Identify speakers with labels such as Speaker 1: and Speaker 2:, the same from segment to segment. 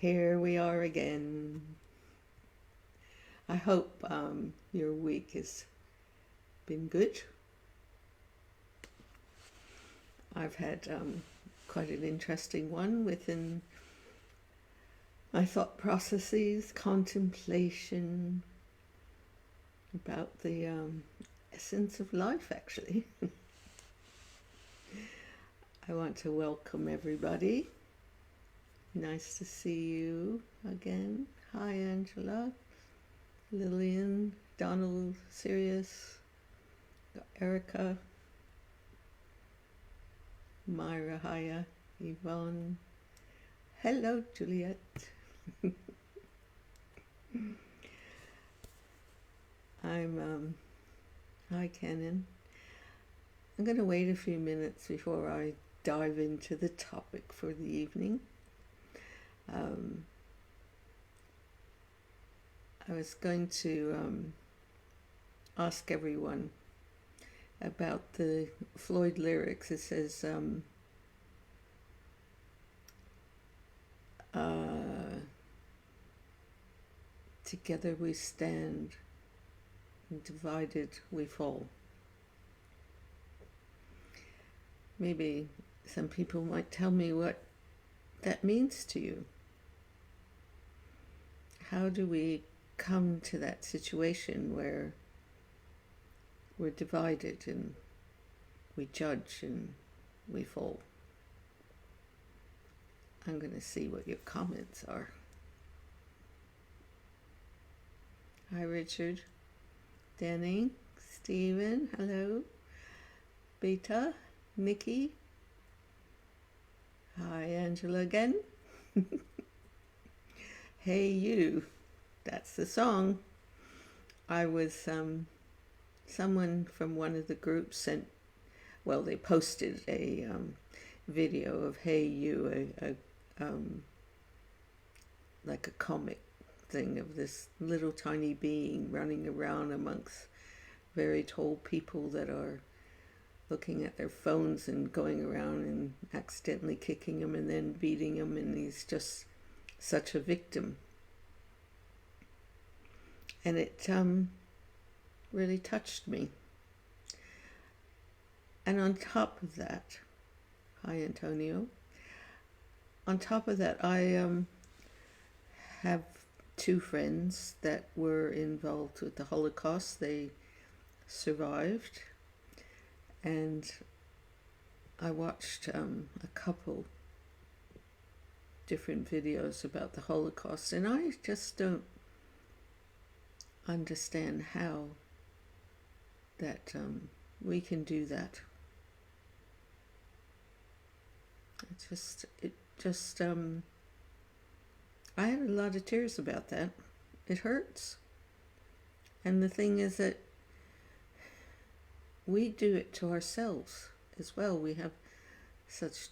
Speaker 1: Here we are again. I hope your week has been good. I've had quite an interesting one within my thought processes, contemplation about the essence of life, actually. I want to welcome everybody. Nice to see you again. Hi, Angela, Lillian, Donald, Sirius, Erica, Myra, Haya, Yvonne. Hello, Juliet. Hi, Canon. I'm going to wait a few minutes before I dive into the topic for the evening. I was going to ask everyone about the Floyd lyrics. It says, together we stand, and divided we fall. Maybe some people might tell me what that means to you. How do we come to that situation where we're divided and we judge and we fall? I'm going to see what your comments are. Hi, Richard, Danny, Stephen, hello, Beta, Nikki. Hi, Angela again. Hey You, that's the song. I was, someone from one of the groups they posted a video of Hey You, like a comic thing of this little tiny being running around amongst very tall people that are looking at their phones and going around and accidentally kicking them and then beating them, and he's just such a victim. And it really touched me. And on top of that, hi Antonio, on top of that, I have two friends that were involved with the Holocaust. They survived, and I watched a couple different videos about the Holocaust, and I just don't understand how that we can do that. I had a lot of tears about that. It hurts. And the thing is that we do it to ourselves as well. We have such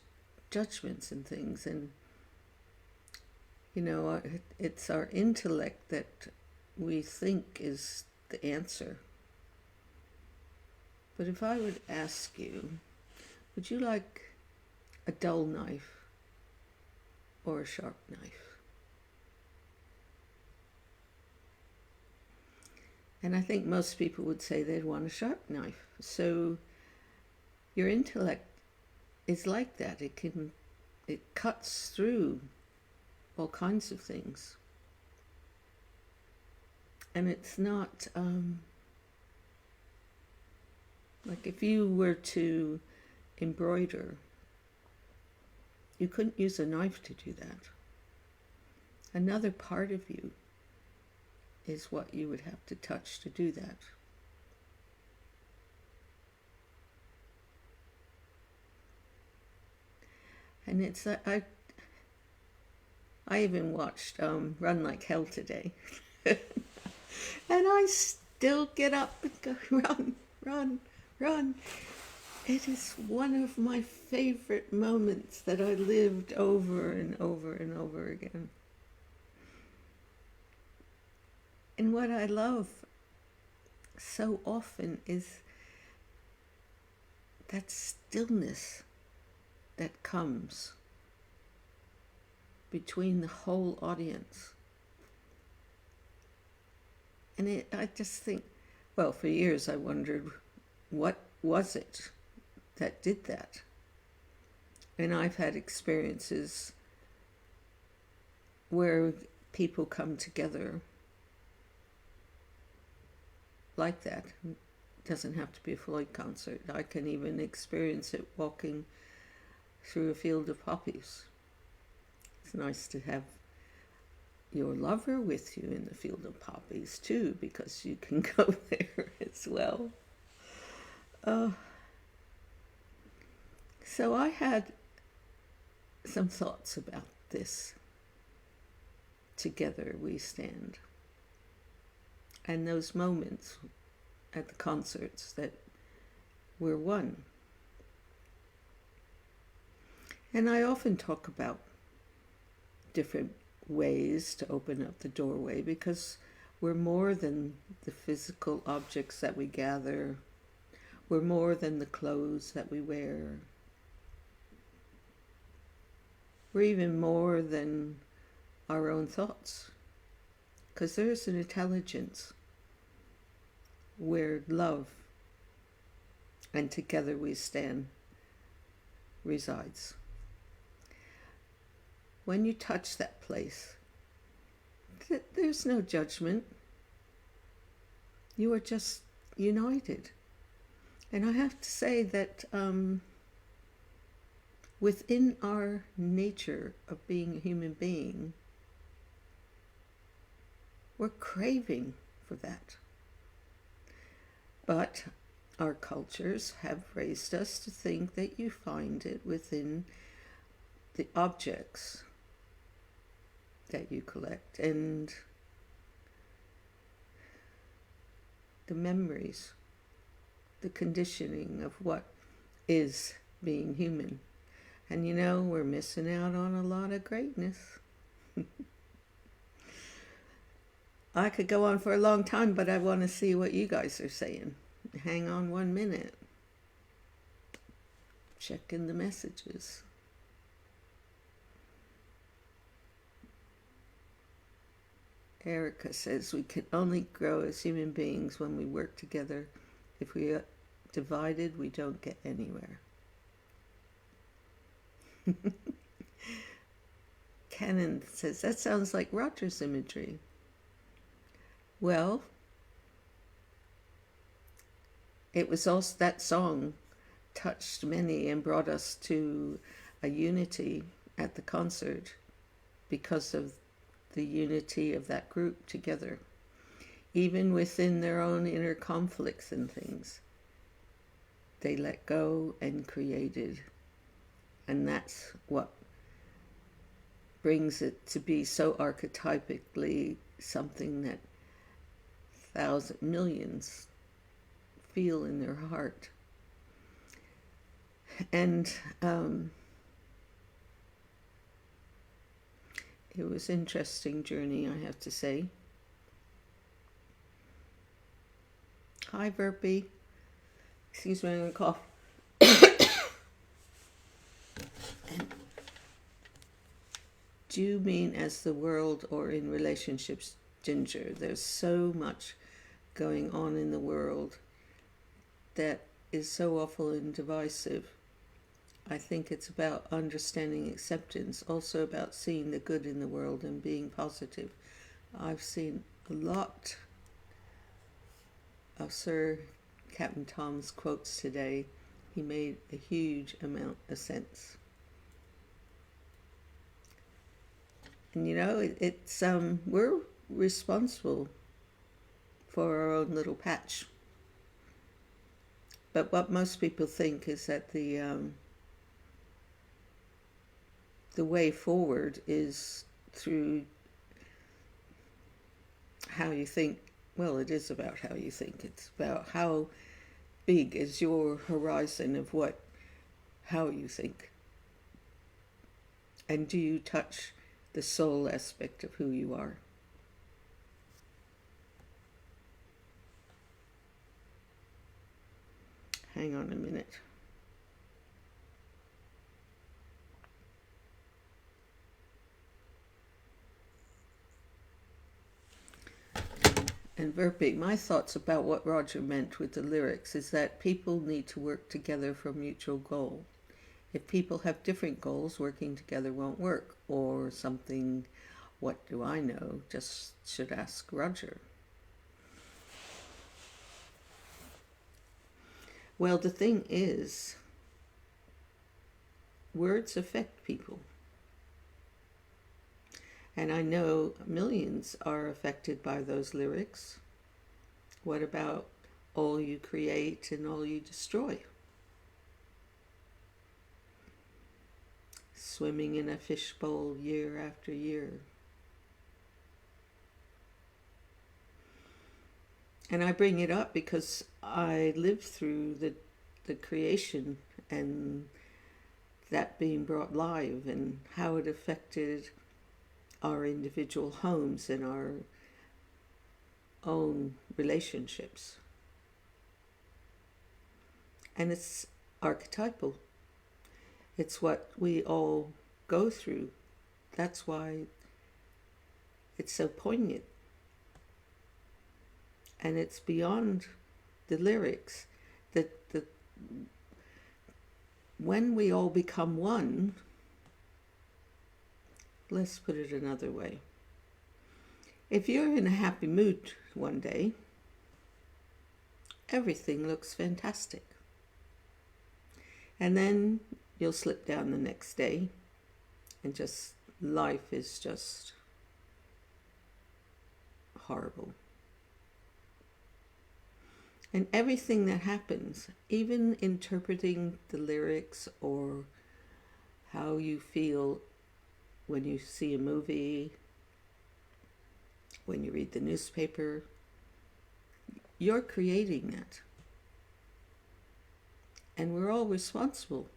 Speaker 1: judgments and things, and it's our intellect that we think is the answer. But if I would ask you, would you like a dull knife or a sharp knife? And I think most people would say they'd want a sharp knife. So your intellect is like that. It cuts through all kinds of things. And it's not like if you were to embroider, you couldn't use a knife to do that. Another part of you is what you would have to touch to do that. And it's I even watched Run Like Hell today. And I still get up and go, run, run, run. It is one of my favorite moments that I lived over and over and over again. And what I love so often is that stillness that comes between the whole audience. And I just think, well, for years I wondered, what was it that did that? And I've had experiences where people come together like that. It doesn't have to be a Floyd concert. I can even experience it walking through a field of poppies. It's nice to have your lover with you in the field of poppies too, because you can go there as well. So I had some thoughts about this. Together we stand. And those moments at the concerts that we're one. And I often talk about different ways to open up the doorway, because we're more than the physical objects that we gather. We're more than the clothes that we wear. We're even more than our own thoughts, because there's an intelligence where love and together we stand resides. When you touch that place, there's no judgment. You are just united. And I have to say that within our nature of being a human being, we're craving for that. But our cultures have raised us to think that you find it within the objects that you collect and the memories, the conditioning of what is being human. And you know, we're missing out on a lot of greatness. I could go on for a long time, but I want to see what you guys are saying. Hang on 1 minute. Checking the messages. Erica says we can only grow as human beings when we work together. If we are divided, we don't get anywhere. Cannon says, that sounds like Roger's imagery. Well, it was also that song touched many and brought us to a unity at the concert because of the unity of that group together. Even within their own inner conflicts and things, they let go and created. And that's what brings it to be so archetypically something that millions feel in their heart. And it was an interesting journey, I have to say. Hi, Verpy. Excuse me, I'm going to cough. Do you mean as the world or in relationships, Ginger? There's so much going on in the world that is so awful and divisive. I think it's about understanding acceptance, also about seeing the good in the world and being positive. I've seen a lot of Sir Captain Tom's quotes today. He made a huge amount of sense. And you know, it's we're responsible for our own little patch. But what most people think is that the way forward is through how you think. Well, it is about how you think. It's about how big is your horizon of how you think. And do you touch the soul aspect of who you are? Hang on a minute. and Verbeek, my thoughts about what Roger meant with the lyrics is that people need to work together for a mutual goal. If people have different goals, working together won't work. Or something, what do I know? Just should ask Roger. Well, the thing is, words affect people. And I know millions are affected by those lyrics. What about all you create and all you destroy? Swimming in a fishbowl year after year. And I bring it up because I lived through the creation and that being brought live and how it affected our individual homes and our own relationships. And it's archetypal. It's what we all go through. That's why it's so poignant. And it's beyond the lyrics. When we all become one, let's put it another way. If you're in a happy mood one day, everything looks fantastic. And then you'll slip down the next day and just life is just horrible. And everything that happens, even interpreting the lyrics or how you feel when you see a movie, when you read the newspaper, you're creating that. And we're all responsible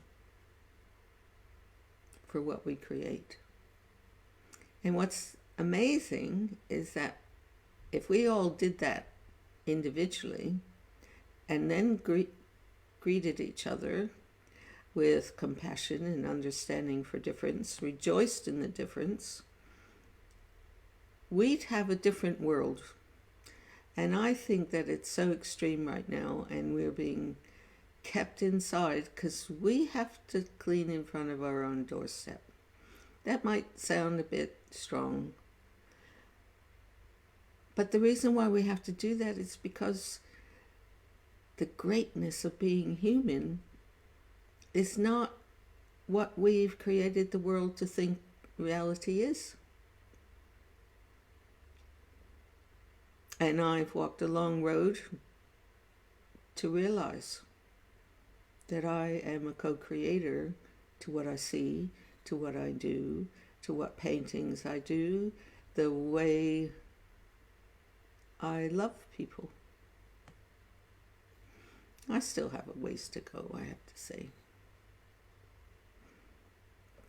Speaker 1: for what we create. And what's amazing is that if we all did that individually and then greeted each other with compassion and understanding for difference, rejoiced in the difference, we'd have a different world. And I think that it's so extreme right now, and we're being kept inside because we have to clean in front of our own doorstep. That might sound a bit strong, but the reason why we have to do that is because the greatness of being human is not what we've created the world to think reality is. And I've walked a long road to realize that I am a co-creator to what I see, to what I do, to what paintings I do, the way I love people. I still have a ways to go, I have to say.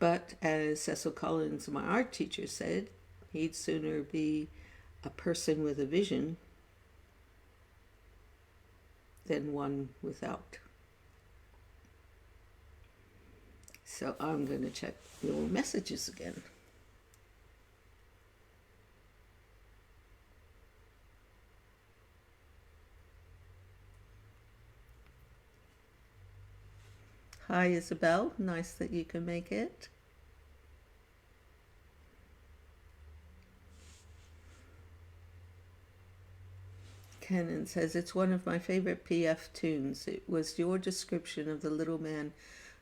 Speaker 1: But as Cecil Collins, my art teacher, said, he'd sooner be a person with a vision than one without. So I'm going to check your messages again. Hi Isabel, nice that you can make it. Kenan says, it's one of my favorite PF tunes. It was your description of the little man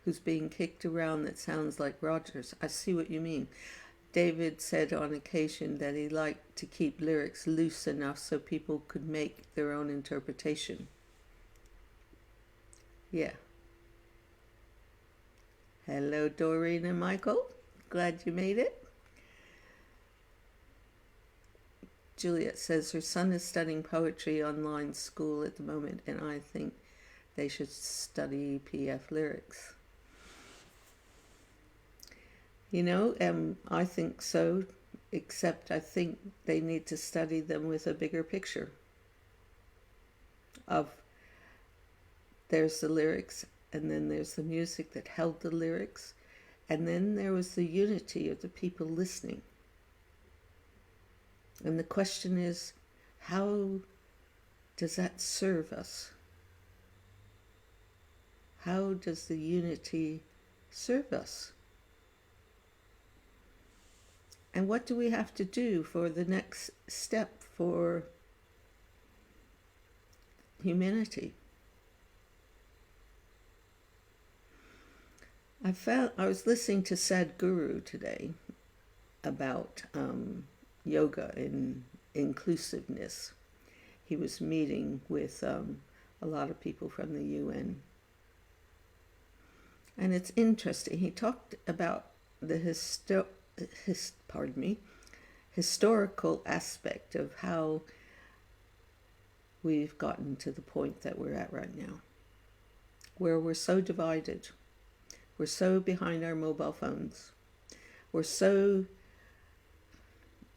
Speaker 1: who's being kicked around that sounds like Rogers. I see what you mean. David said on occasion that he liked to keep lyrics loose enough so people could make their own interpretation. Yeah. Hello, Doreen and Michael. Glad you made it. Juliet says her son is studying poetry online school at the moment, and I think they should study PF lyrics. You know, I think so, except I think they need to study them with a bigger picture of there's the lyrics, and then there's the music that held the lyrics, and then there was the unity of the people listening. And the question is, how does that serve us? How does the unity serve us? And what do we have to do for the next step for humanity? I was listening to Sadhguru today about yoga and inclusiveness. He was meeting with a lot of people from the UN. And it's interesting. He talked about the historical aspect of how we've gotten to the point that we're at right now, where we're so divided. We're so behind our mobile phones. We're so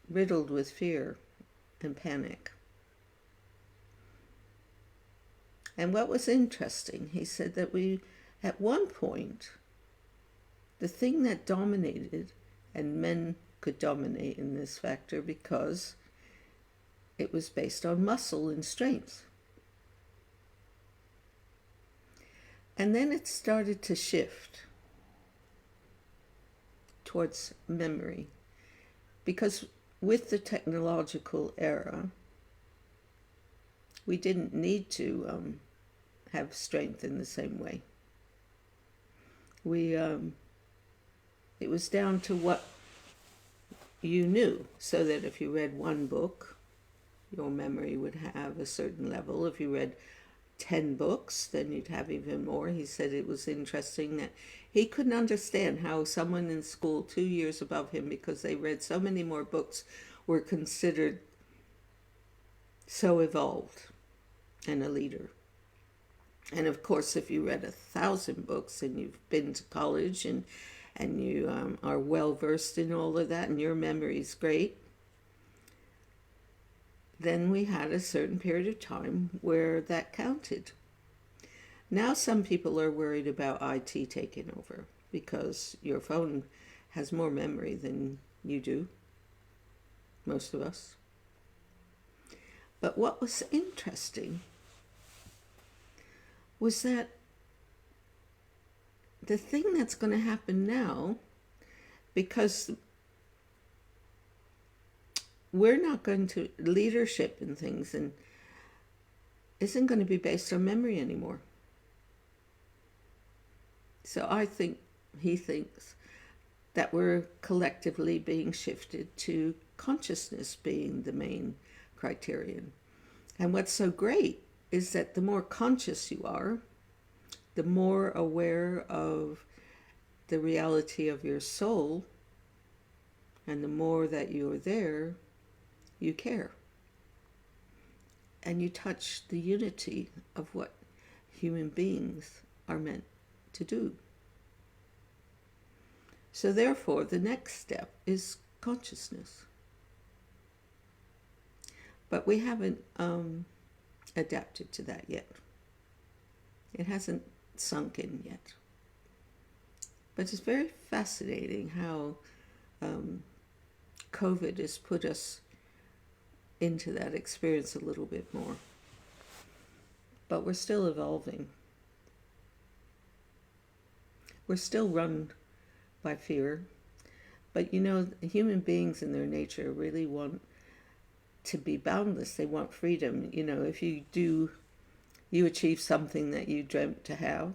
Speaker 1: riddled with fear and panic. And what was interesting, he said that at one point, the thing that dominated, and men could dominate in this factor because it was based on muscle and strength. And then it started to shift towards memory, because with the technological era, we didn't need to have strength in the same way. It was down to what you knew, so that if you read one book, your memory would have a certain level. If you read 10 books, then you'd have even more. He said it was interesting that he couldn't understand how someone in school 2 years above him, because they read so many more books, were considered so evolved and a leader. And of course, if you read 1,000 books and you've been to college and you are well versed in all of that and your memory's great, then we had a certain period of time where that counted. Now some people are worried about IT taking over because your phone has more memory than you do, most of us. But what was interesting was that the thing that's going to happen now, because we're not going to, leadership and things and isn't going to be based on memory anymore. So he thinks that we're collectively being shifted to consciousness being the main criterion. And what's so great is that the more conscious you are, the more aware of the reality of your soul, and the more that you're there, you care. And you touch the unity of what human beings are meant to do. So therefore, the next step is consciousness. But we haven't adapted to that yet. It hasn't sunk in yet. But it's very fascinating how COVID has put us into that experience a little bit more. But we're still evolving. We're still run by fear. But human beings in their nature really want to be boundless. They want freedom. If you achieve something that you dreamt to have,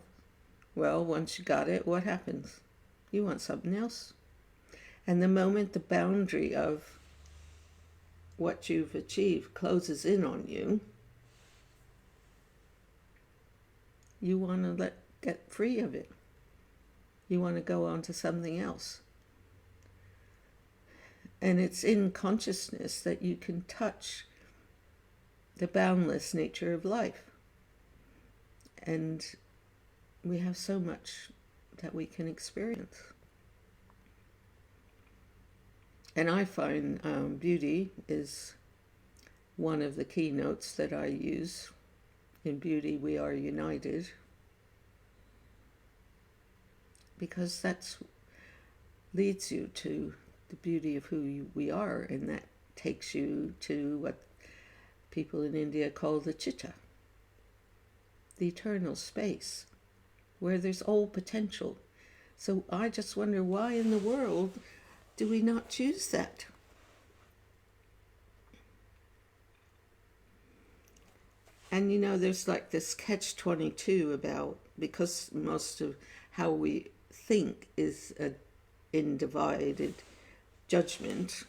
Speaker 1: well, once you got it, what happens? You want something else. And the moment the boundary of what you've achieved closes in on you, you want to get free of it. You want to go on to something else. And it's in consciousness that you can touch the boundless nature of life. And we have so much that we can experience. And I find beauty is one of the keynotes that I use. In beauty, we are united. Because that leads you to the beauty of who we are, and that takes you to what people in India call the chitta, the eternal space, where there's all potential. So I just wonder, why in the world do we not choose that? And there's like this catch-22 about, because most of how we think is in divided judgment,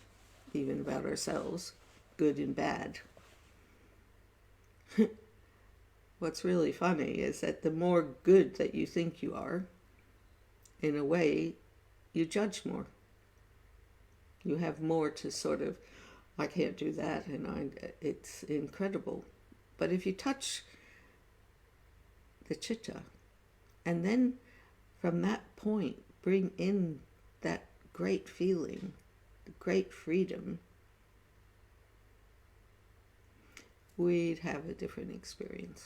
Speaker 1: even about ourselves, good and bad. What's really funny is that the more good that you think you are, in a way, you judge more. You have more to sort of, I can't do that, and it's incredible. But if you touch the chitta, and then from that point bring in that great feeling, the great freedom, we'd have a different experience.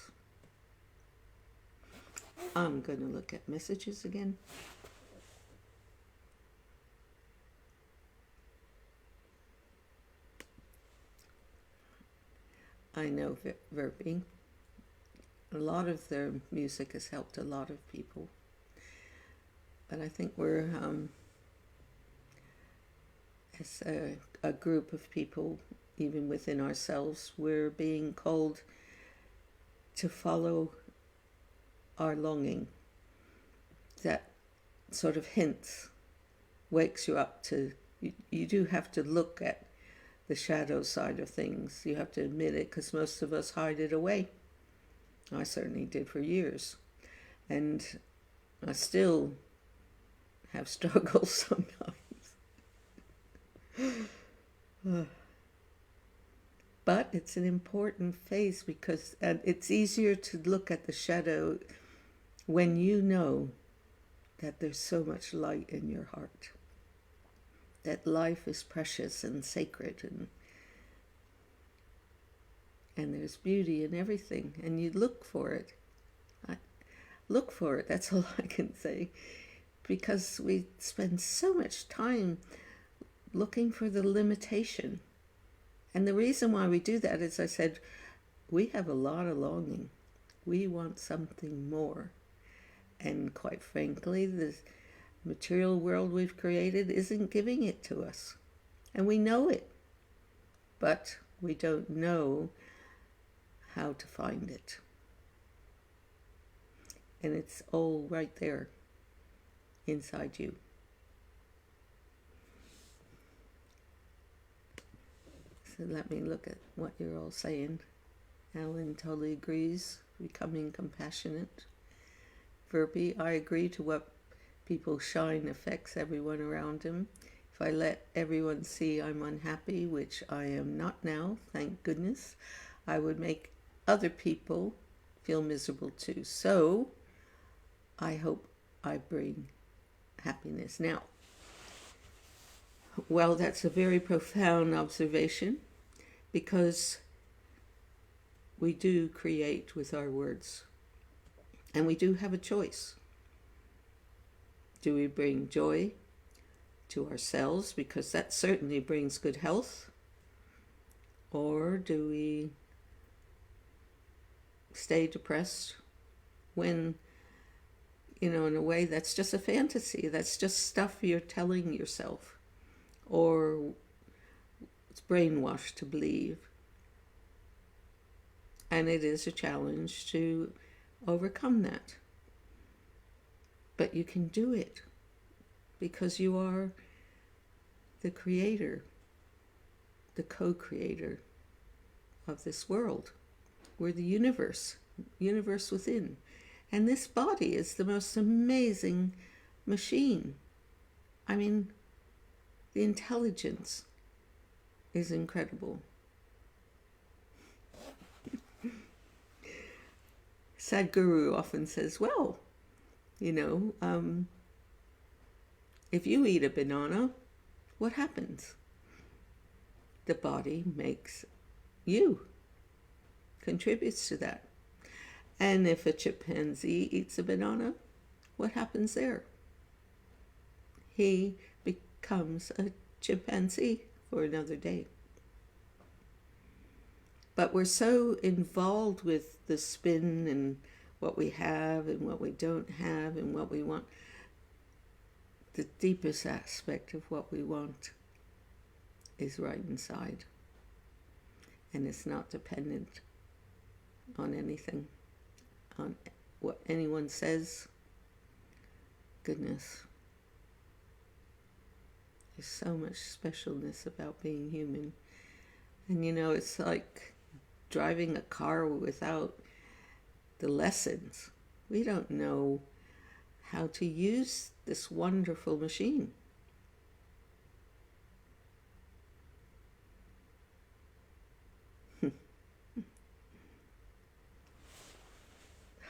Speaker 1: I'm going to look at messages again. I know Verbi. A lot of their music has helped a lot of people. But I think we're, as a group of people, even within ourselves, we're being called to follow our longing. That sort of hints, wakes you up to, you do have to look at the shadow side of things. You have to admit it, because most of us hide it away. I certainly did for years. And I still have struggles sometimes. But it's an important phase, because it's easier to look at the shadow when you know that there's so much light in your heart, that life is precious and sacred, and there's beauty in everything, and you look for it. Look for it, that's all I can say, because we spend so much time looking for the limitation. And the reason why we do that is, I said, we have a lot of longing. We want something more. And quite frankly, the material world we've created isn't giving it to us. And we know it. But we don't know how to find it. And it's all right there inside you. So let me look at what you're all saying. Alan totally agrees, becoming compassionate. Verbi, I agree to what people shine affects everyone around him. If I let everyone see I'm unhappy, which I am not now, thank goodness, I would make other people feel miserable too. So I hope I bring happiness. Now, well, that's a very profound observation, because we do create with our words, and we do have a choice. Do we bring joy to ourselves, because that certainly brings good health, or do we stay depressed when, in a way that's just a fantasy, that's just stuff you're telling yourself, or it's brainwashed to believe. And it is a challenge to overcome that. But you can do it, because you are the creator, the co-creator of this world. We're the universe within. And this body is the most amazing machine. I mean, the intelligence is incredible. Sadhguru often says, well, if you eat a banana, what happens? The body makes you, contributes to that. And if a chimpanzee eats a banana, what happens there? He becomes a chimpanzee for another day. But we're so involved with the spin and what we have and what we don't have and what we want. The deepest aspect of what we want is right inside. And it's not dependent on anything, on what anyone says. Goodness. There's so much specialness about being human. And you know, it's like driving a car without the lessons. We don't know how to use this wonderful machine.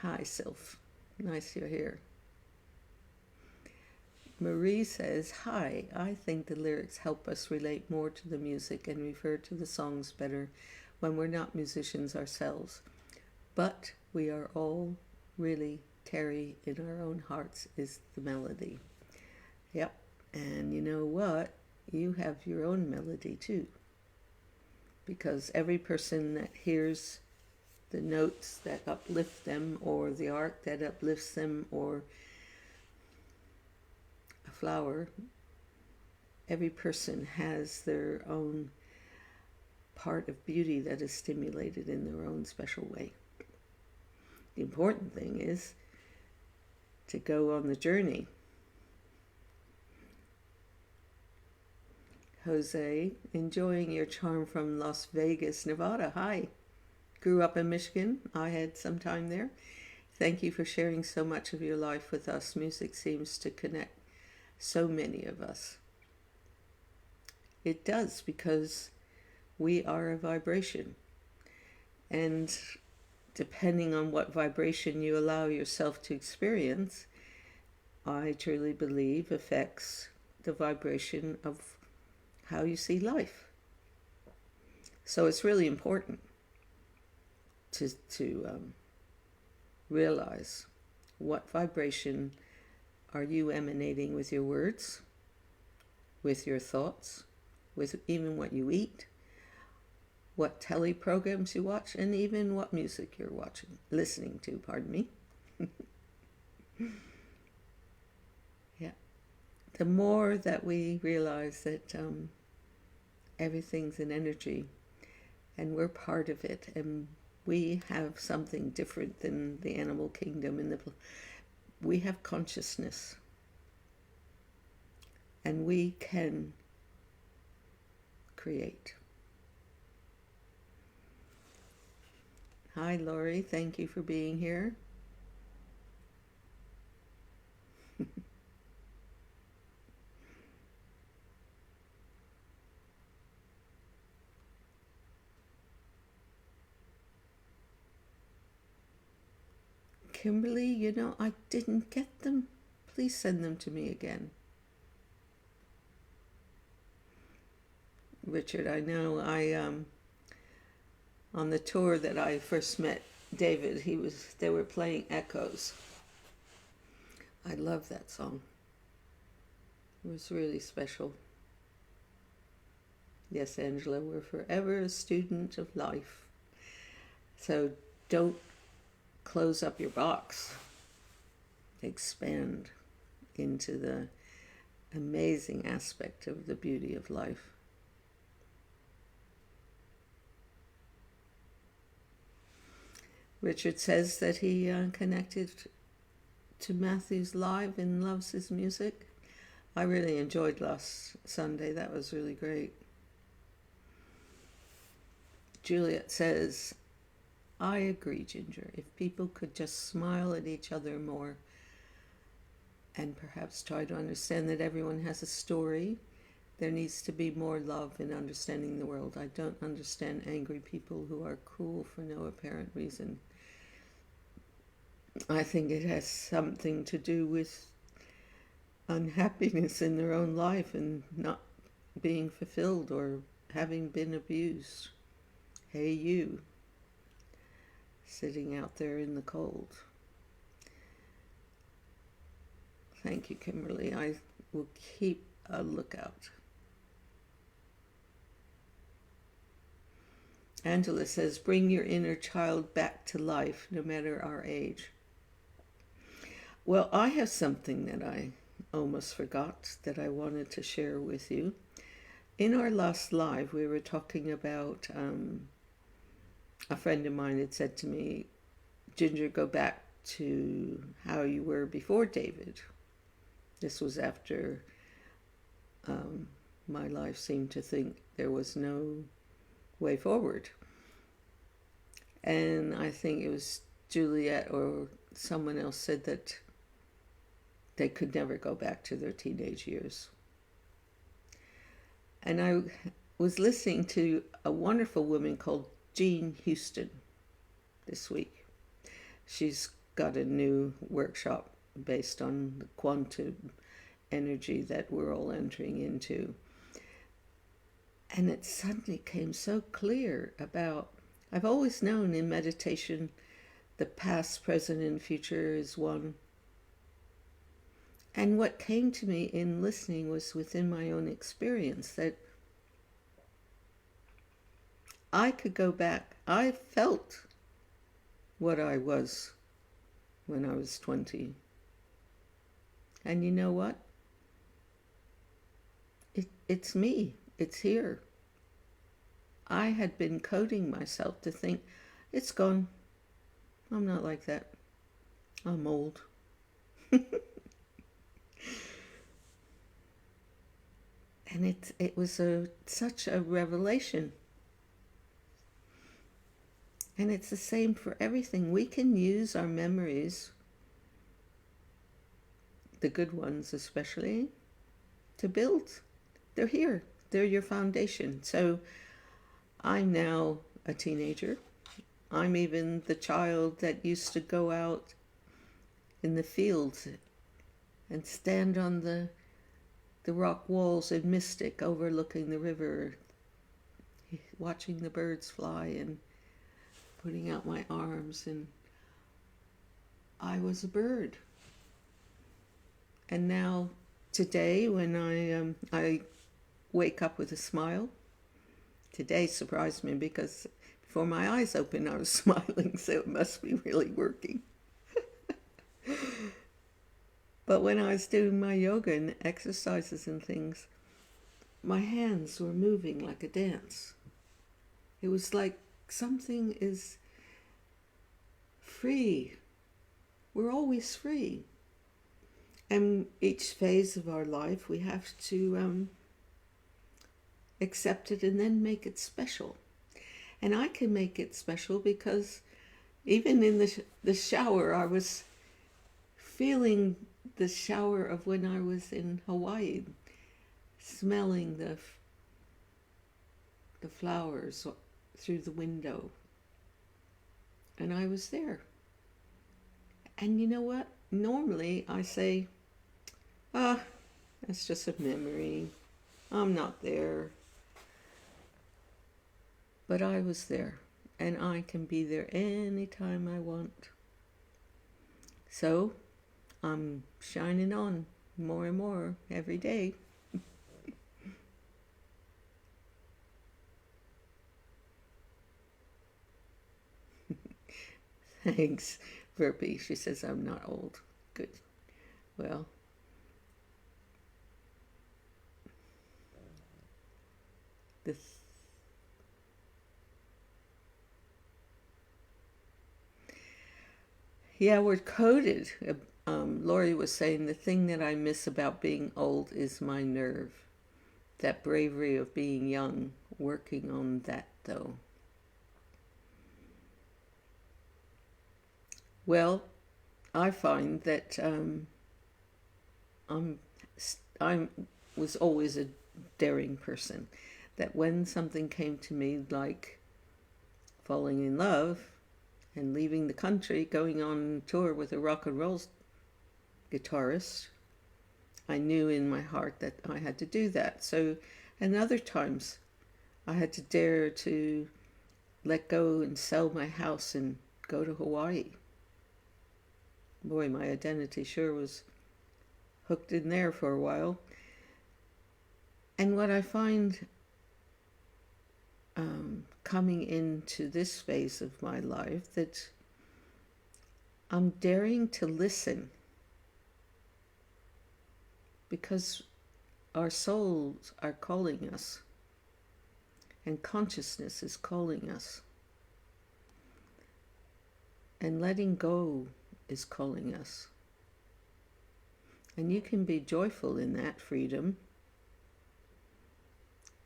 Speaker 1: Hi, Sylph. Nice you're here. Marie says, hi, I think the lyrics help us relate more to the music and refer to the songs better when we're not musicians ourselves. But we are all really carry in our own hearts is the melody. Yep. And you know what? You have your own melody too. Because every person that hears the notes that uplift them, or the art that uplifts them, or a flower, every person has their own part of beauty that is stimulated in their own special way. The important thing is to go on the journey. Jose, enjoying your charm from Las Vegas, Nevada. Hi. Grew up in Michigan. I had some time there. Thank you for sharing so much of your life with us. Music seems to connect so many of us. It does, because we are a vibration. And depending on what vibration you allow yourself to experience, I truly believe affects the vibration of how you see life. So it's really important to realize what vibration are you emanating with your words, with your thoughts, with even what you eat, what telly programs you watch, and even what music you're listening to, pardon me. Yeah. The more that we realize that everything's an energy and we're part of it, and we have something different than the animal kingdom. We have consciousness, and we can create. Hi, Lori. Thank you for being here. Kimberly, you know, I didn't get them. Please send them to me again. Richard, I know on the tour that I first met David, they were playing Echoes. I love that song. It was really special. Yes, Angela, we're forever a student of life. So don't close up your box. Expand into the amazing aspect of the beauty of life. Richard says that he connected to Matthew's live and loves his music. I really enjoyed last Sunday. That was really great. Juliet says, I agree, Ginger. If people could just smile at each other more and perhaps try to understand that everyone has a story, there needs to be more love in understanding the world. I don't understand angry people who are cruel for no apparent reason. I think it has something to do with unhappiness in their own life and not being fulfilled or having been abused. Hey, you, sitting out there in the cold. Thank you, Kimberly. I will keep a lookout. Angela says, bring your inner child back to life, no matter our age. Well, I have something that I almost forgot that I wanted to share with you. In our last live, we were talking about a friend of mine had said to me, Ginger, go back to how you were before David. This was after my life seemed to think there was no way forward. And I think it was Juliet or someone else said that they could never go back to their teenage years. And I was listening to a wonderful woman called Jean Houston this week. She's got a new workshop based on the quantum energy that we're all entering into. And it suddenly came so clear about, I've always known in meditation, the past, present, and future is one. And what came to me in listening was within my own experience that I could go back. I felt what I was when I was 20. And you know what? It's me. It's here. I had been coding myself to think, it's gone. I'm not like that. I'm old. And it was such a revelation. And it's the same for everything. We can use our memories, the good ones especially, to build. They're here. They're your foundation. So I'm now a teenager. I'm even the child that used to go out in the fields and stand on the rock walls in Mystic overlooking the river, watching the birds fly and putting out my arms, and I was a bird. And now today when I wake up with a smile, today surprised me because before my eyes opened I was smiling, so it must be really working. But when I was doing my yoga and exercises and things, my hands were moving like a dance. It was like something is free. We're always free. And each phase of our life, we have to accept it and then make it special. And I can make it special because even in the shower, I was feeling the shower of when I was in Hawaii, smelling the flowers through the window. And I was there. And you know what? Normally I say, that's just a memory. I'm not there. But I was there. And I can be there anytime I want. So I'm shining on more and more every day. Thanks, Verpy. She says I'm not old. Good. Well, yeah, we're coded. Lori was saying the thing that I miss about being old is my nerve. That bravery of being young. Working on that, though. Well, I find that I was always a daring person. That when something came to me like falling in love and leaving the country, going on tour with a rock and roll guitarist, I knew in my heart that I had to do that. So, and other times I had to dare to let go and sell my house and go to Hawaii. Boy, my identity sure was hooked in there for a while. And what I find coming into this phase of my life that I'm daring to listen, because our souls are calling us and consciousness is calling us, and letting go is calling us. And you can be joyful in that freedom,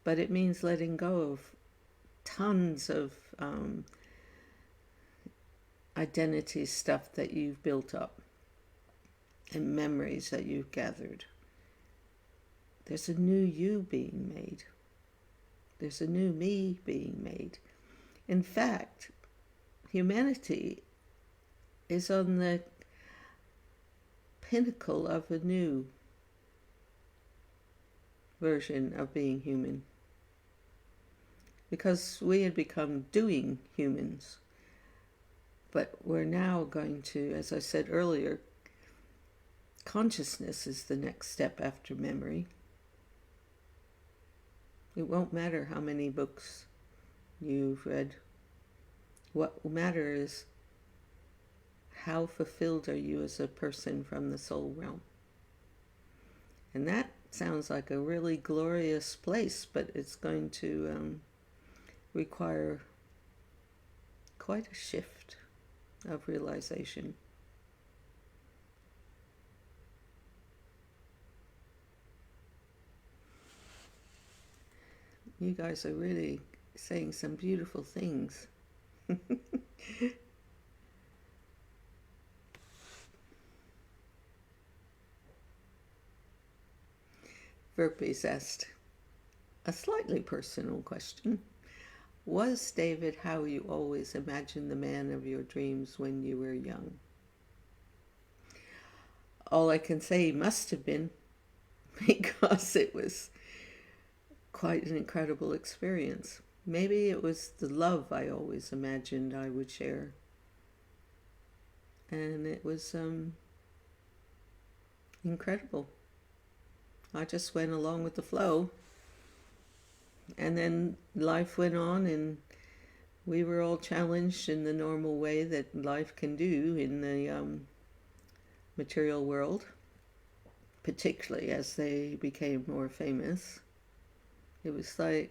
Speaker 1: but it means letting go of tons of identity stuff that you've built up and memories that you've gathered. There's a new you being made. There's a new me being made. In fact, humanity is on the pinnacle of a new version of being human, because we had become doing humans, but we're now going to, as I said earlier, consciousness is the next step after memory. It won't matter how many books you've read. What will matter is how fulfilled are you as a person from the soul realm. And that sounds like a really glorious place, but it's going to require quite a shift of realization. You guys are really saying some beautiful things. Verpes asked a slightly personal question. Was David how you always imagined the man of your dreams when you were young? All I can say, he must have been, because it was quite an incredible experience. Maybe it was the love I always imagined I would share. And it was incredible. I just went along with the flow. And then life went on, and we were all challenged in the normal way that life can do in the material world, particularly as they became more famous. It was like,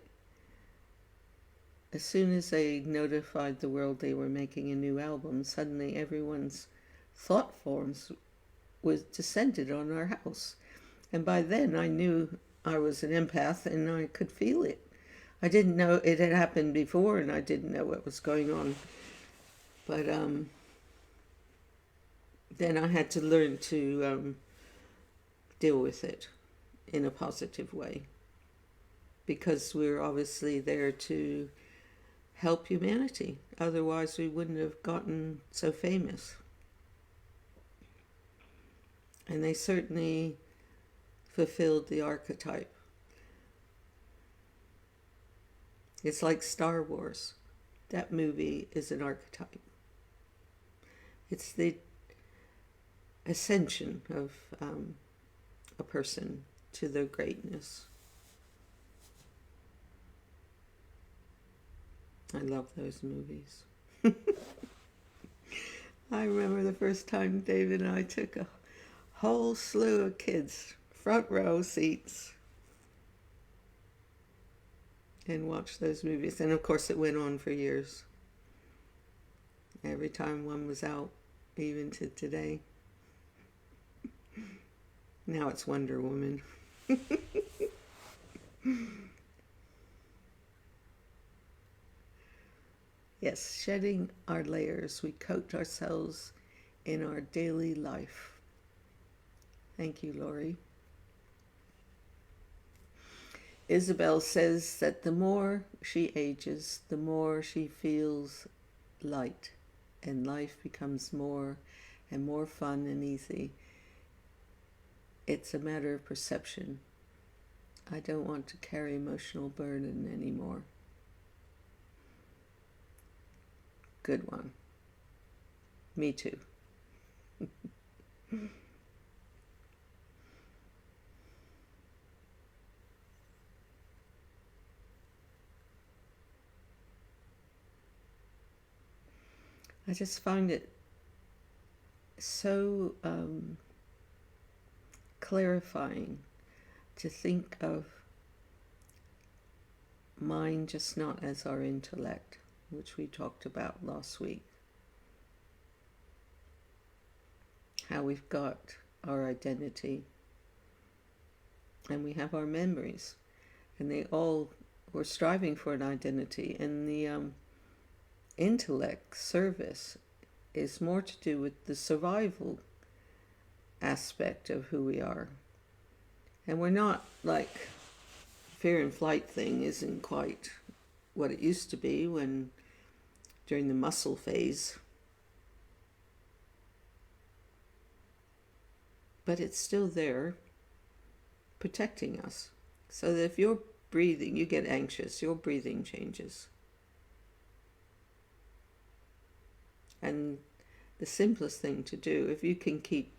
Speaker 1: as soon as they notified the world they were making a new album, suddenly everyone's thought forms was descended on our house. And by then I knew I was an empath, and I could feel it. I didn't know it had happened before, and I didn't know what was going on. But then I had to learn to deal with it in a positive way, because we're obviously there to help humanity. Otherwise, we wouldn't have gotten so famous. And they certainly fulfilled the archetype. It's like Star Wars. That movie is an archetype. It's the ascension of a person to their greatness. I love those movies. I remember the first time David and I took a whole slew of kids, front row seats, and watched those movies. And of course it went on for years. Every time one was out, even to today. Now it's Wonder Woman. Yes, shedding our layers, we coat ourselves in our daily life. Thank you, Lori. Isabel says that the more she ages, the more she feels light, and life becomes more and more fun and easy. It's a matter of perception. I don't want to carry emotional burden anymore. Good one. Me too. I just find it so clarifying to think of mind just not as our intellect, which we talked about last week. How we've got our identity and we have our memories, and we're striving for an identity, and the intellect service is more to do with the survival aspect of who we are. And we're not like fear and flight thing isn't quite what it used to be when during the muscle phase. But it's still there protecting us. So that if you're breathing, you get anxious, your breathing changes. And the simplest thing to do, if you can keep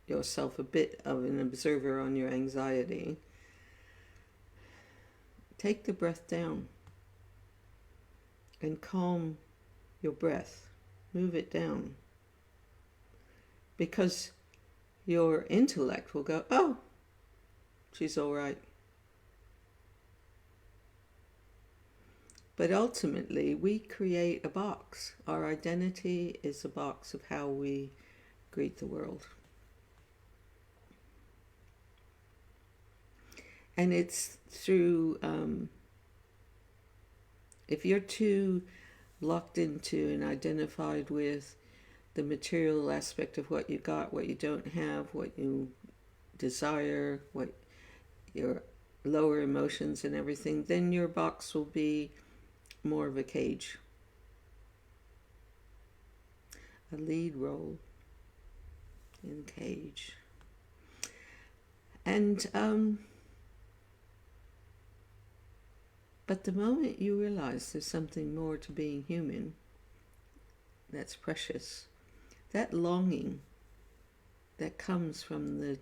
Speaker 1: yourself a bit of an observer on your anxiety, take the breath down and calm your breath. Move it down. Because your intellect will go, oh, she's all right. But ultimately, we create a box. Our identity is a box of how we greet the world. And it's through, if you're too locked into and identified with the material aspect of what you got, what you don't have, what you desire, what your lower emotions and everything, then your box will be more of a cage. A lead role in cage. And but the moment you realize there's something more to being human that's precious, that longing that comes from the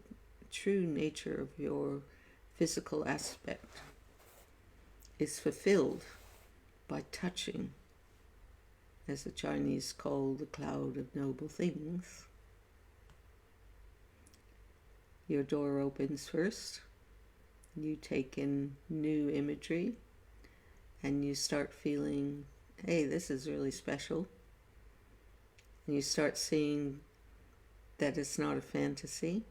Speaker 1: true nature of your physical aspect is fulfilled by touching, as the Chinese call the cloud of noble things. Your door opens first, you take in new imagery, and you start feeling, hey, this is really special. And you start seeing that it's not a fantasy.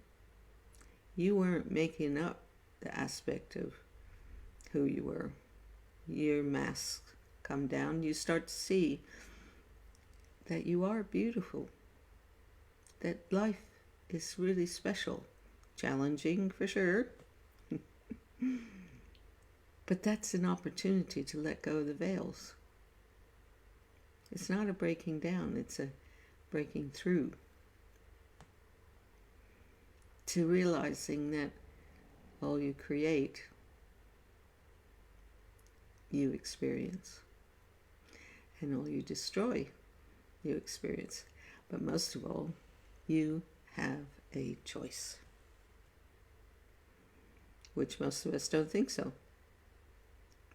Speaker 1: You weren't making up the aspect of who you were. Your masks come down. You start to see that you are beautiful. That life is really special. Challenging for sure. But that's an opportunity to let go of the veils. It's not a breaking down, it's a breaking through. To realizing that all you create, you experience. And all you destroy, you experience. But most of all, you have a choice. Which most of us don't think so.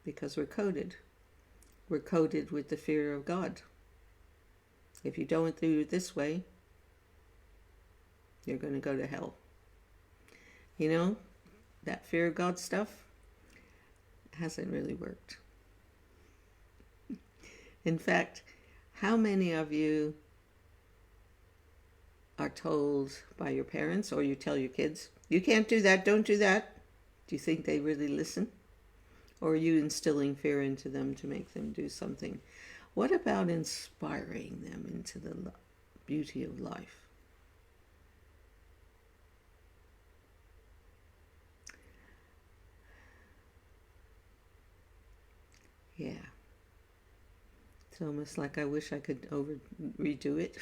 Speaker 1: Because we're coded. We're coded with the fear of God. If you don't do it this way, you're going to go to hell. You know, that fear of God stuff hasn't really worked. In fact, how many of you are told by your parents, or you tell your kids, you can't do that, don't do that? Do you think they really listen? Or are you instilling fear into them to make them do something? What about inspiring them into the beauty of life? Yeah. It's almost like I wish I could redo it.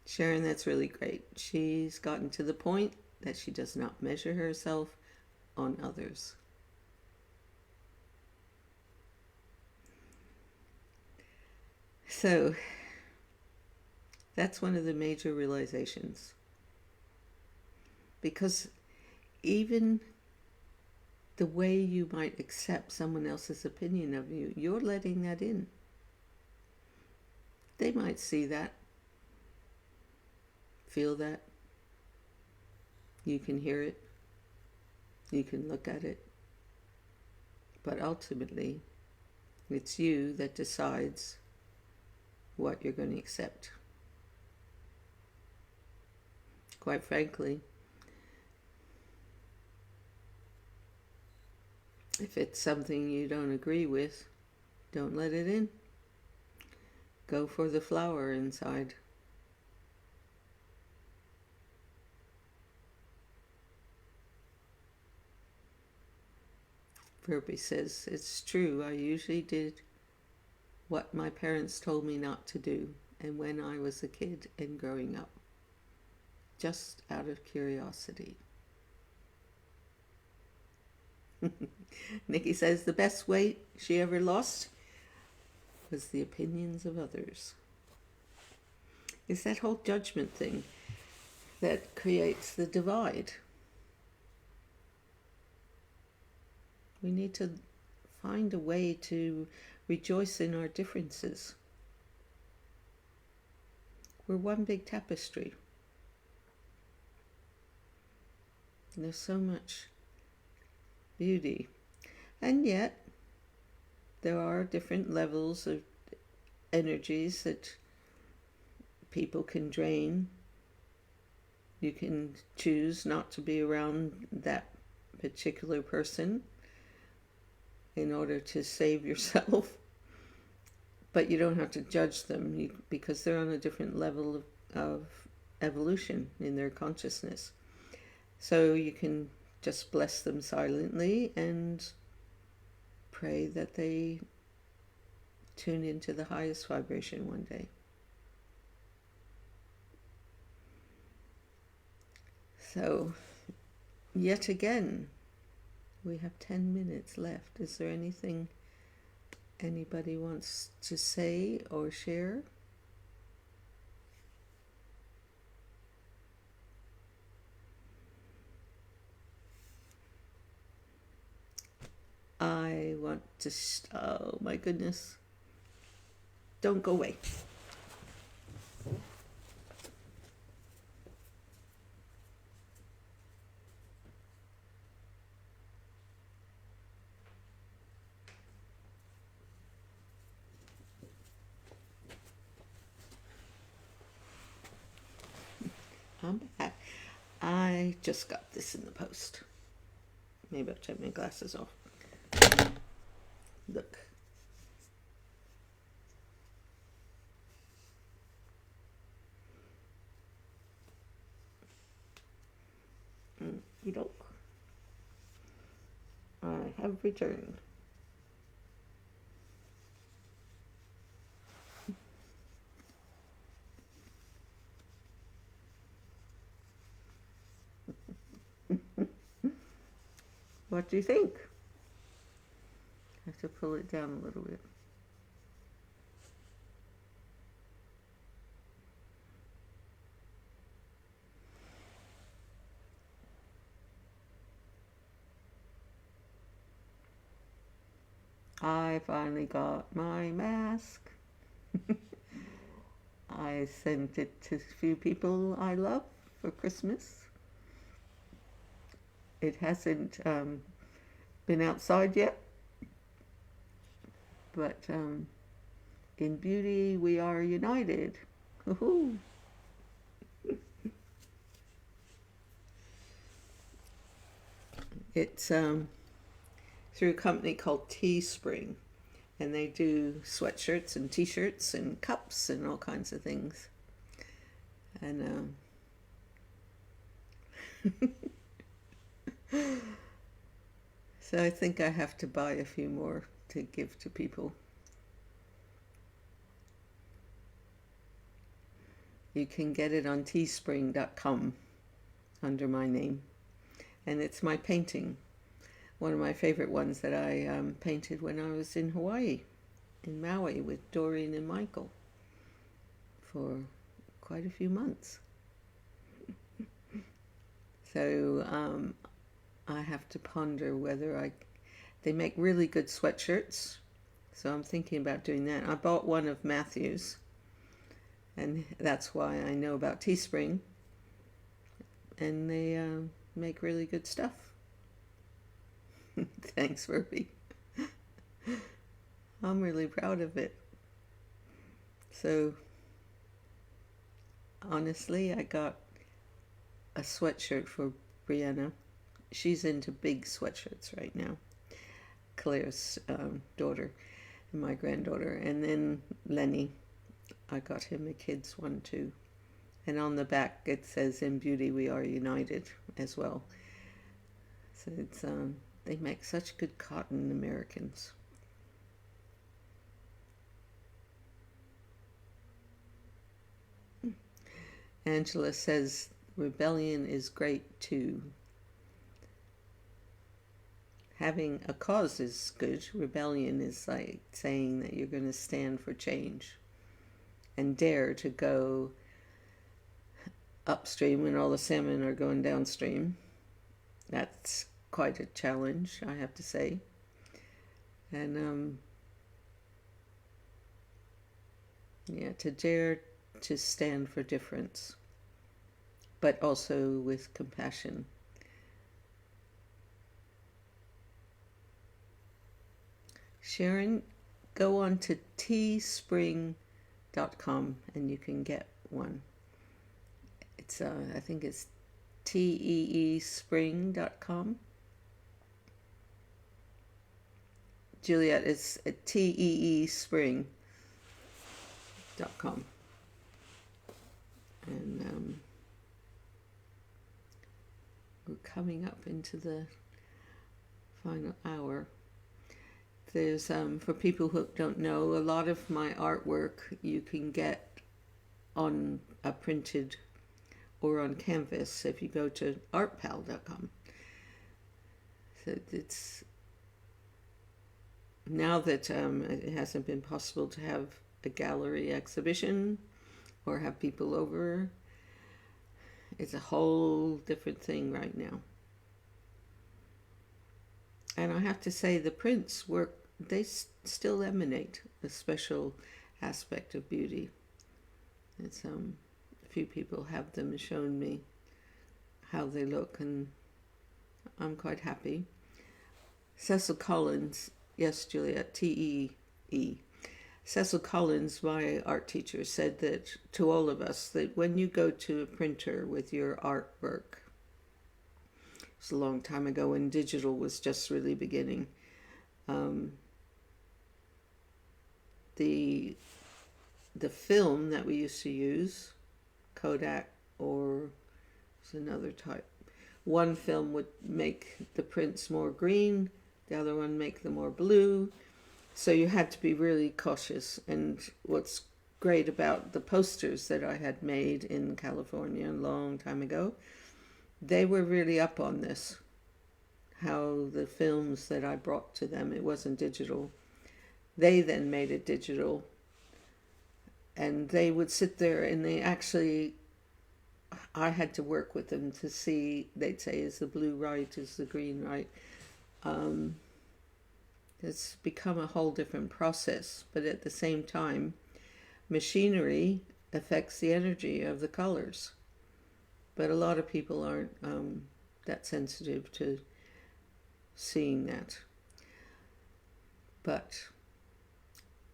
Speaker 1: Sharon, that's really great. She's gotten to the point that she does not measure herself on others. So, that's one of the major realizations. Because even the way you might accept someone else's opinion of you, you're letting that in. They might see that, feel that. You can hear it. You can look at it. But ultimately, it's you that decides what you're going to accept. Quite frankly, if it's something you don't agree with, don't let it in. Go for the flower inside. Verby says, it's true, I usually did what my parents told me not to do, and when I was a kid and growing up, just out of curiosity. Nikki says the best weight she ever lost was the opinions of others. It's that whole judgment thing that creates the divide. We need to find a way to rejoice in our differences. We're one big tapestry. And there's so much beauty. And yet, there are different levels of energies that people can drain. You can choose not to be around that particular person in order to save yourself. But you don't have to judge them because they're on a different level of evolution in their consciousness. So you can just bless them silently and pray that they tune into the highest vibration one day. So, yet again, we have 10 minutes left. Is there anything anybody wants to say or share? I want to, oh my goodness. Don't go away. I'm back. I just got this in the post. Maybe I'll take my glasses off. Look. Look. I have returned. What do you think? I have to pull it down a little bit. I finally got my mask. I sent it to a few people I love for Christmas. It hasn't been outside yet, but in beauty we are united. Woohoo! It's through a company called Teespring, and they do sweatshirts and t-shirts and cups and all kinds of things. And so I think I have to buy a few more to give to people. You can get it on teespring.com under my name. And it's my painting. One of my favorite ones that I painted when I was in Hawaii, in Maui, with Doreen and Michael for quite a few months. So I have to ponder whether they make really good sweatshirts, so I'm thinking about doing that. I bought one of Matthew's, and that's why I know about Teespring, and they make really good stuff. Thanks, Ruby. I'm really proud of it. So, honestly, I got a sweatshirt for Brianna. She's into big sweatshirts right now. Claire's daughter and my granddaughter. And then Lenny, I got him a kid's one too. And on the back it says, "In beauty we are united," as well. So it's they make such good cotton, Americans. Angela says rebellion is great too. Having a cause is good. Rebellion is like saying that you're going to stand for change and dare to go upstream when all the salmon are going downstream. That's quite a challenge, I have to say. And yeah, to dare to stand for difference, but also with compassion. Sharon, go on to teespring.com and you can get one. It's I think it's teespring.com. Juliet, it's at teespring.com. And we're coming up into the final hour. There's, for people who don't know, a lot of my artwork you can get on a printed or on canvas if you go to artpal.com. So it's, now that it hasn't been possible to have a gallery exhibition or have people over, it's a whole different thing right now. And I have to say, the prints work, they still emanate a special aspect of beauty. It's a few people have them and shown me how they look, and I'm quite happy. Cecil Collins, yes, Juliet, T-E-E. Cecil Collins, my art teacher, said that to all of us, that when you go to a printer with your artwork, it was a long time ago when digital was just really beginning, the film that we used to use, Kodak, or there's another type. One film would make the prints more green, the other one make them more blue. So you had to be really cautious. And what's great about the posters that I had made in California a long time ago, they were really up on this. How the films that I brought to them, it wasn't digital. They then made it digital. And they would sit there and they actually, I had to work with them to see, they'd say, is the blue right, is the green right? It's become a whole different process, but at the same time, machinery affects the energy of the colors. But a lot of people aren't that sensitive to seeing that. But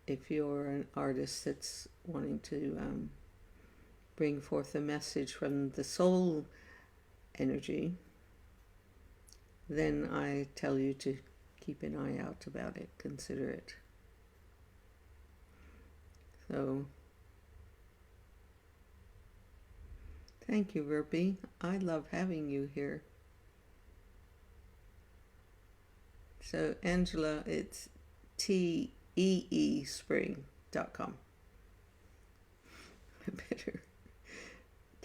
Speaker 1: if you're an artist that's wanting to bring forth a message from the soul energy, then I tell you to keep an eye out about it, consider it. So, thank you, Verby. I love having you here. So, Angela, it's teespring.com. I better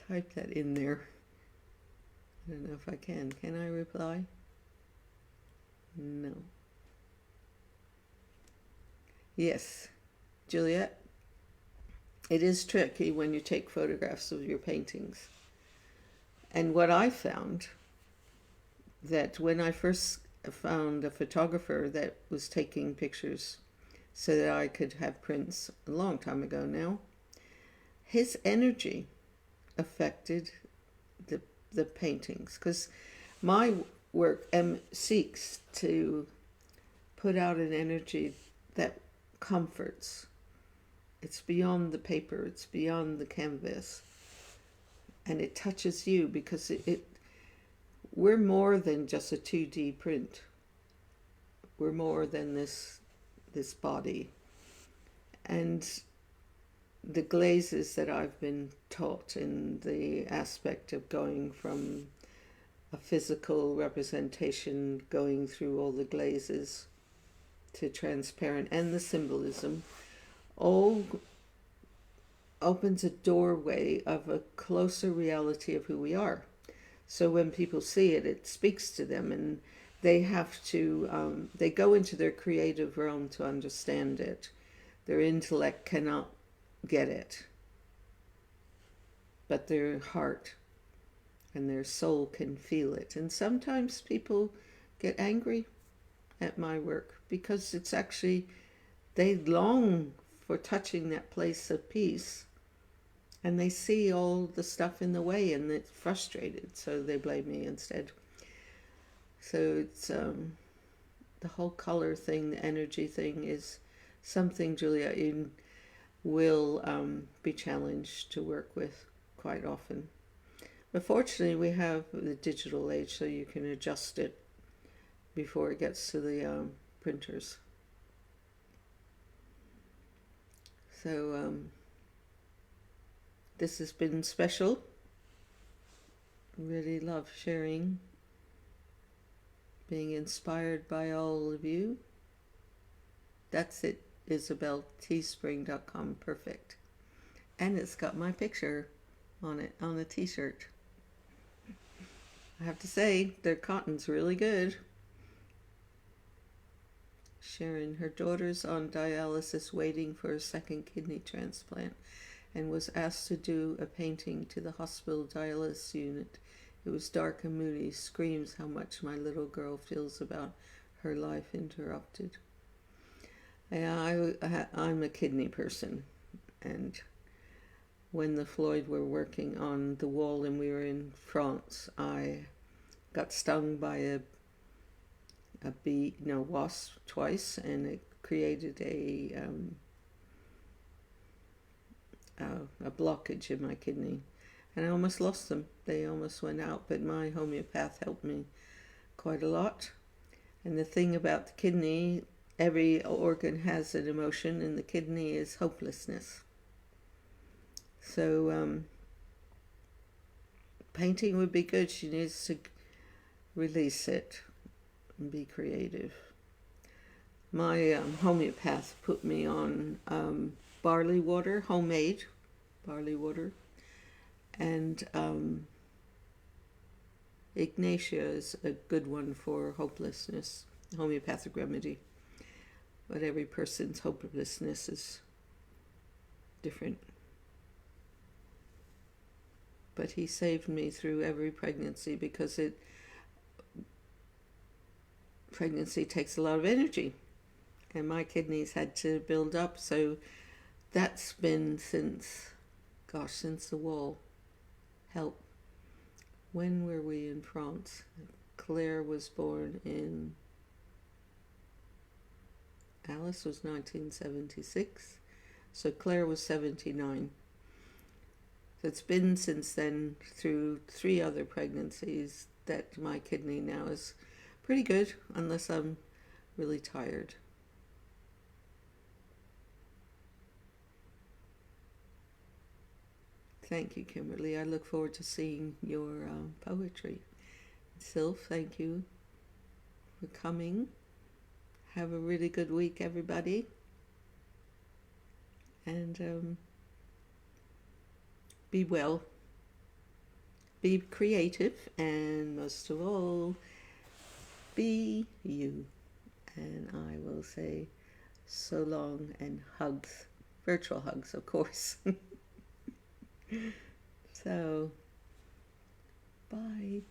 Speaker 1: type that in there. I don't know if I can. Can I reply? No. Yes, Juliet, it is tricky when you take photographs of your paintings. And what I found, that when I first found a photographer that was taking pictures so that I could have prints a long time ago now, his energy affected the the paintings, because my work seeks to put out an energy that comforts. It's beyond the paper, it's beyond the canvas, and it touches you because we're more than just a 2D print. We're more than this body. And the glazes that I've been taught in the aspect of going from a physical representation, going through all the glazes to transparent, and the symbolism, all opens a doorway of a closer reality of who we are. So when people see it, it speaks to them, and they have to, they go into their creative realm to understand it. Their intellect cannot get it, but their heart and their soul can feel it. And sometimes people get angry at my work because it's actually, they long for touching that place of peace, and they see all the stuff in the way and it's frustrated, so they blame me instead. So it's the whole color thing, the energy thing is something, Julia, you will be challenged to work with quite often. But fortunately we have the digital age, so you can adjust it before it gets to the printers. So this has been special. Really love sharing, being inspired by all of you. That's it, Isabel, teespring.com, perfect. And it's got my picture on it, on a t-shirt. I have to say, their cotton's really good. Sharon, her daughter's on dialysis waiting for a second kidney transplant and was asked to do a painting to the hospital dialysis unit. It was dark and moody, screams how much my little girl feels about her life interrupted. Yeah, I'm a kidney person, and when the Floyd were working on the wall and we were in France, I got stung by a wasp twice, and it created a blockage in my kidney, and I almost lost them. They almost went out, but my homeopath helped me quite a lot. And the thing about the kidney, every organ has an emotion, and the kidney is hopelessness. So painting would be good. She needs to release it and be creative. My homeopath put me on barley water, homemade barley water, and Ignatia is a good one for hopelessness, homeopathic remedy. But every person's hopelessness is different. But he saved me through every pregnancy, because pregnancy takes a lot of energy, and my kidneys had to build up. So that's been since the wall. Help. When were we in France? Claire was born in, Alice was 1976, so Claire was 79. So it's been since then, through 3 other pregnancies, that my kidney now is pretty good, unless I'm really tired. Thank you, Kimberly. I look forward to seeing your poetry. Sylph, thank you for coming. Have a really good week, everybody. And be well, be creative, and most of all, be you. And I will say so long, and hugs, virtual hugs, of course. So, bye.